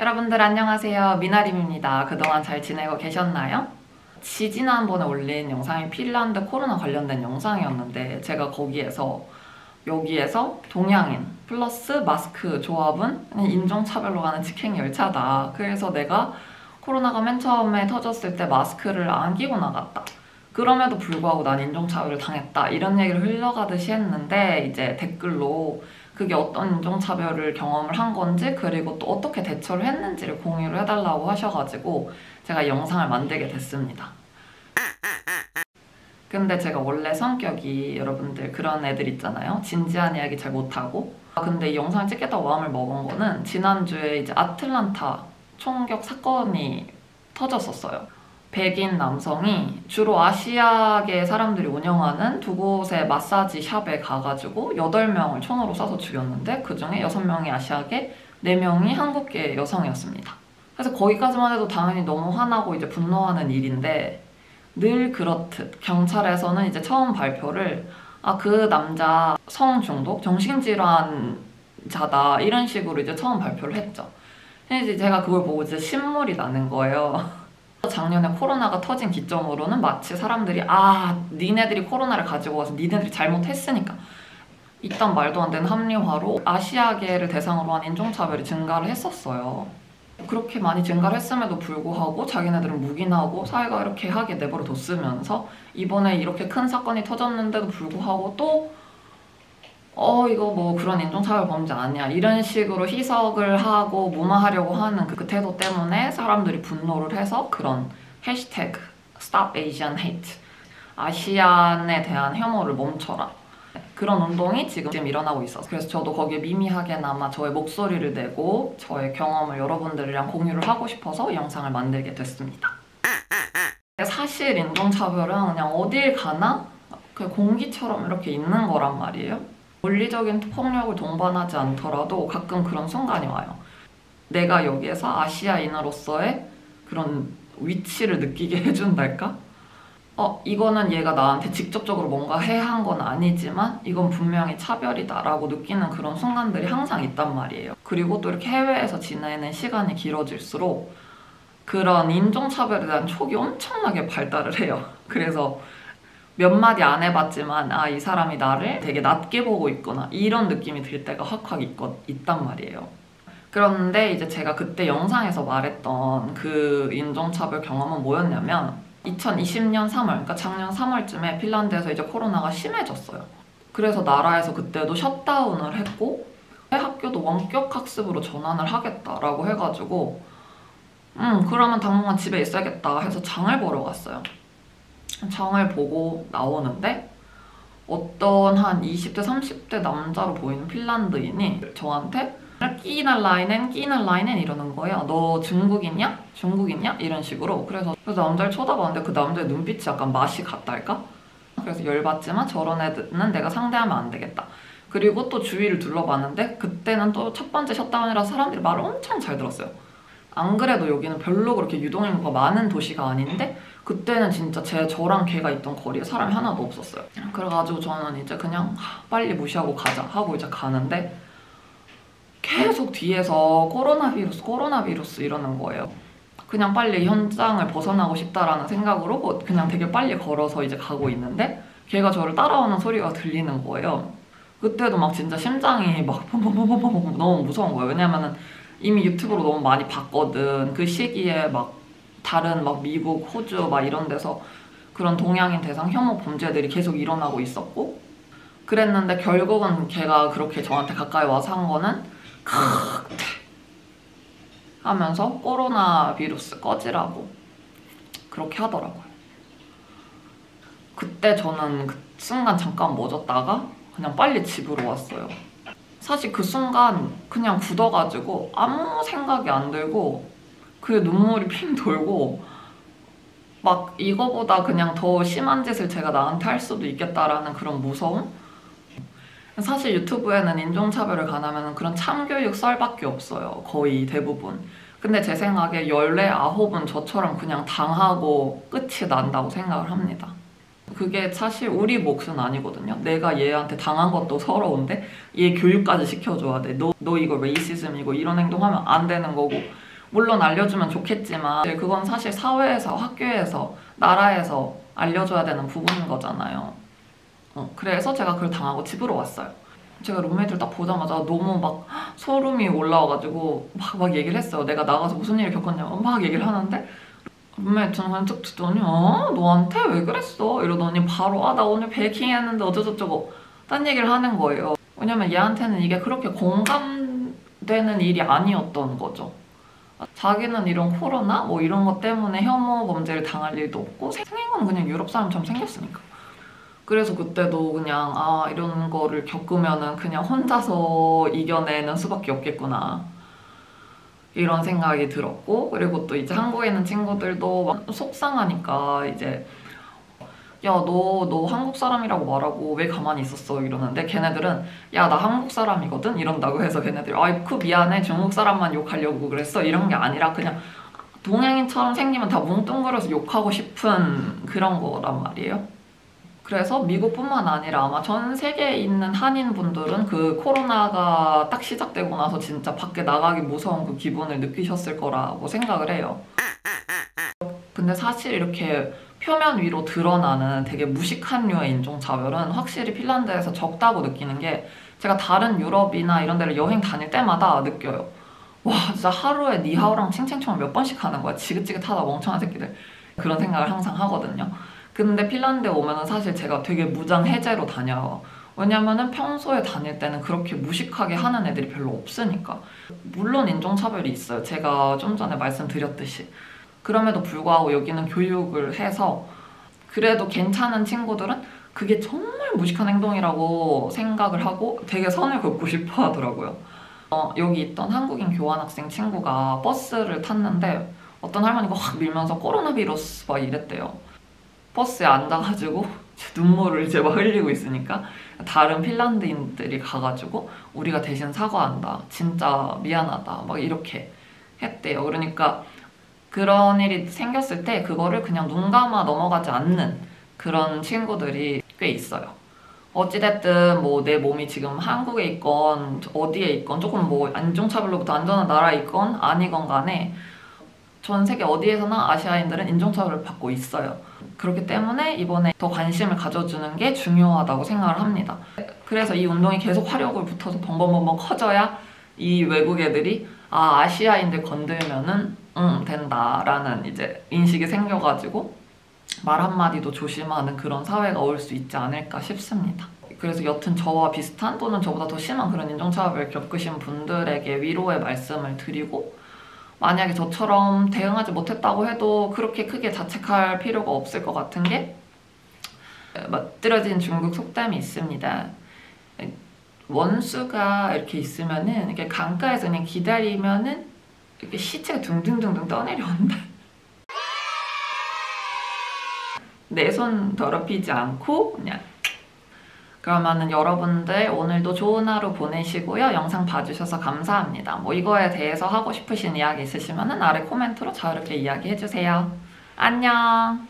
여러분들 안녕하세요. 미나림입니다. 그동안 잘 지내고 계셨나요? 지지난번에 올린 영상이 핀란드 코로나 관련된 영상이었는데 제가 여기에서 동양인 플러스 마스크 조합은 인종차별로 가는 직행 열차다. 그래서 내가 코로나가 맨 처음에 터졌을 때 마스크를 안 끼고 나갔다. 그럼에도 불구하고 난 인종차별을 당했다. 이런 얘기를 흘러가듯이 했는데 이제 댓글로 그게 어떤 인종차별을 경험을 한 건지 그리고 또 어떻게 대처를 했는지를 공유를 해달라고 하셔가지고 제가 이 영상을 만들게 됐습니다. 근데 제가 원래 성격이 여러분들 그런 애들 있잖아요. 진지한 이야기 잘 못하고. 근데 이 영상을 찍겠다고 마음을 먹은 거는 지난주에 이제 아틀란타 총격 사건이 터졌었어요. 백인 남성이 주로 아시아계 사람들이 운영하는 두 곳의 마사지 샵에 가가지고 8명을 총으로 쏴서 죽였는데 그중에 6명이 아시아계, 4명이 한국계 여성이었습니다. 그래서 거기까지만 해도 당연히 너무 화나고 이제 분노하는 일인데 늘 그렇듯 경찰에서는 이제 처음 발표를 그 남자 성중독, 정신질환자다 이런 식으로 이제 처음 발표를 했죠. 근데 이제 제가 그걸 보고 진짜 신물이 나는 거예요. 작년에 코로나가 터진 기점으로는 마치 사람들이 니네들이 코로나를 가지고 와서 니네들이 잘못했으니까 이딴 말도 안 되는 합리화로 아시아계를 대상으로 한 인종차별이 증가를 했었어요. 그렇게 많이 증가를 했음에도 불구하고 자기네들은 묵인하고 사회가 이렇게 하게 내버려 뒀으면서 이번에 이렇게 큰 사건이 터졌는데도 불구하고 또 이거 뭐 그런 인종차별 범죄 아니야 이런 식으로 희석을 하고 무마하려고 하는 그 태도 때문에 사람들이 분노를 해서 그런 해시태그 Stop Asian Hate 아시안에 대한 혐오를 멈춰라 그런 운동이 지금 일어나고 있어서 그래서 저도 거기에 미미하게나마 저의 목소리를 내고 저의 경험을 여러분들이랑 공유를 하고 싶어서 이 영상을 만들게 됐습니다. 사실 인종차별은 그냥 어딜 가나 그냥 공기처럼 이렇게 있는 거란 말이에요. 물리적인 폭력을 동반하지 않더라도 가끔 그런 순간이 와요. 내가 여기에서 아시아인으로서의 그런 위치를 느끼게 해준달까? 이거는 얘가 나한테 직접적으로 뭔가 해한 건 아니지만 이건 분명히 차별이다 라고 느끼는 그런 순간들이 항상 있단 말이에요. 그리고 또 이렇게 해외에서 지내는 시간이 길어질수록 그런 인종차별에 대한 촉이 엄청나게 발달을 해요. 그래서 몇 마디 안 해봤지만 이 사람이 나를 되게 낮게 보고 있구나 이런 느낌이 들 때가 확확 있단 말이에요. 그런데 이제 제가 그때 영상에서 말했던 그 인종차별 경험은 뭐였냐면 2020년 3월, 그러니까 작년 3월쯤에 핀란드에서 이제 코로나가 심해졌어요. 그래서 나라에서 그때도 셧다운을 했고 학교도 원격 학습으로 전환을 하겠다라고 해가지고 그러면 당분간 집에 있어야겠다 해서 장을 보러 갔어요. 장을 보고 나오는데 어떤 한 20대, 30대 남자로 보이는 핀란드인이 저한테 끼는 라인엔 이러는 거예요. 너 중국인이야? 중국인이야? 이런 식으로. 그래서 남자를 쳐다봤는데 그 남자의 눈빛이 약간 맛이 갔달까? 그래서 열받지만 저런 애는 내가 상대하면 안 되겠다. 그리고 또 주위를 둘러봤는데 그때는 또 첫 번째 셧다운이라서 사람들이 말을 엄청 잘 들었어요. 안 그래도 여기는 별로 그렇게 유동인구가 많은 도시가 아닌데 그때는 진짜 저랑 걔가 있던 거리에 사람이 하나도 없었어요. 그래가지고 저는 이제 그냥 빨리 무시하고 가자 하고 이제 가는데 계속 뒤에서 코로나비루스 이러는 거예요. 그냥 빨리 현장을 벗어나고 싶다라는 생각으로 그냥 되게 빨리 걸어서 이제 가고 있는데 걔가 저를 따라오는 소리가 들리는 거예요. 그때도 막 진짜 심장이 막 펑펑펑펑펑 너무 무서운 거예요. 왜냐면은 이미 유튜브로 너무 많이 봤거든. 그 시기에 막 다른 막 미국, 호주 막 이런 데서 그런 동양인 대상 혐오 범죄들이 계속 일어나고 있었고 그랬는데 결국은 걔가 그렇게 저한테 가까이 와서 한 거는 하면서 코로나 비루스 꺼지라고 그렇게 하더라고요. 그때 저는 그 순간 잠깐 멎었다가 그냥 빨리 집으로 왔어요. 사실 그 순간 그냥 굳어가지고 아무 생각이 안 들고 그게 눈물이 핑 돌고 막 이거보다 그냥 더 심한 짓을 제가 나한테 할 수도 있겠다라는 그런 무서움? 사실 유튜브에는 인종차별을 가하면 그런 참교육 썰밖에 없어요. 거의 대부분. 근데 제 생각에 14, 9은 저처럼 그냥 당하고 끝이 난다고 생각을 합니다. 그게 사실 우리 몫은 아니거든요. 내가 얘한테 당한 것도 서러운데 얘 교육까지 시켜줘야 돼. 너 이거 레이시즘이고 이런 행동하면 안 되는 거고 물론 알려주면 좋겠지만 그건 사실 사회에서, 학교에서, 나라에서 알려줘야 되는 부분인 거잖아요. 그래서 제가 그걸 당하고 집으로 왔어요. 제가 룸메이트를 딱 보자마자 너무 막 소름이 올라와가지고 막 얘기를 했어요. 내가 나가서 무슨 일을 겪었냐고 막 얘기를 하는데 룸메이트는 그냥 쭉 듣더니 너한테 왜 그랬어? 이러더니 바로 나 오늘 베이킹 했는데 어쩌고저쩌고 딴 얘기를 하는 거예요. 왜냐면 얘한테는 이게 그렇게 공감되는 일이 아니었던 거죠. 자기는 이런 코로나 뭐 이런 것 때문에 혐오 범죄를 당할 일도 없고 생긴 건 그냥 유럽 사람처럼 생겼으니까. 그래서 그때도 그냥 이런 거를 겪으면은 그냥 혼자서 이겨내는 수밖에 없겠구나 이런 생각이 들었고, 그리고 또 이제 한국에 있는 친구들도 막 속상하니까 이제 야 너 한국 사람이라고 말하고 왜 가만히 있었어 이러는데, 걔네들은 야 나 한국 사람이거든 이런다고 해서 걔네들이 아이쿠 미안해 중국 사람만 욕하려고 그랬어 이런 게 아니라 그냥 동양인처럼 생기면 다 뭉뚱그려서 욕하고 싶은 그런 거란 말이에요. 그래서 미국뿐만 아니라 아마 전 세계에 있는 한인분들은 그 코로나가 딱 시작되고 나서 진짜 밖에 나가기 무서운 그 기분을 느끼셨을 거라고 생각을 해요. 근데 사실 이렇게 표면 위로 드러나는 되게 무식한 류의 인종차별은 확실히 핀란드에서 적다고 느끼는 게, 제가 다른 유럽이나 이런 데를 여행 다닐 때마다 느껴요. 와 진짜 하루에 니하오랑 칭칭총을 몇 번씩 하는 거야. 지긋지긋하다 멍청한 새끼들. 그런 생각을 항상 하거든요. 근데 핀란드에 오면은 사실 제가 되게 무장해제로 다녀요. 왜냐면은 평소에 다닐 때는 그렇게 무식하게 하는 애들이 별로 없으니까. 물론 인종차별이 있어요. 제가 좀 전에 말씀드렸듯이. 그럼에도 불구하고 여기는 교육을 해서 그래도 괜찮은 친구들은 그게 정말 무식한 행동이라고 생각을 하고 되게 선을 긋고 싶어 하더라고요. 여기 있던 한국인 교환학생 친구가 버스를 탔는데 어떤 할머니가 확 밀면서 코로나 바이러스 막 이랬대요. 버스에 앉아가지고 눈물을 이제 막 흘리고 있으니까 다른 핀란드인들이 가가지고 우리가 대신 사과한다, 진짜 미안하다 막 이렇게 했대요. 그러니까 그런 일이 생겼을 때 그거를 그냥 눈 감아 넘어가지 않는 그런 친구들이 꽤 있어요. 어찌됐든 뭐 내 몸이 지금 한국에 있건 어디에 있건 조금 뭐 인종차별로부터 안전한 나라에 있건 아니건 간에 전 세계 어디에서나 아시아인들은 인종차별을 받고 있어요. 그렇기 때문에 이번에 더 관심을 가져주는 게 중요하다고 생각을 합니다. 그래서 이 운동이 계속 화력을 붙어서 벙벙벙벙 커져야 이 외국 애들이 아시아인들 건들면은 된다라는 이제 인식이 생겨가지고 말 한마디도 조심하는 그런 사회가 올 수 있지 않을까 싶습니다. 그래서 여튼 저와 비슷한 또는 저보다 더 심한 그런 인종차별 겪으신 분들에게 위로의 말씀을 드리고, 만약에 저처럼 대응하지 못했다고 해도 그렇게 크게 자책할 필요가 없을 것 같은 게, 멋들어진 중국 속담이 있습니다. 원수가 이렇게 있으면은 이렇게 강가에서 그냥 기다리면은 이렇게 시체가 둥둥둥둥 떠내려온다. 내 손 더럽히지 않고 그냥. 그러면은 여러분들 오늘도 좋은 하루 보내시고요. 영상 봐주셔서 감사합니다. 뭐 이거에 대해서 하고 싶으신 이야기 있으시면은 아래 코멘트로 자유롭게 이야기해주세요. 안녕.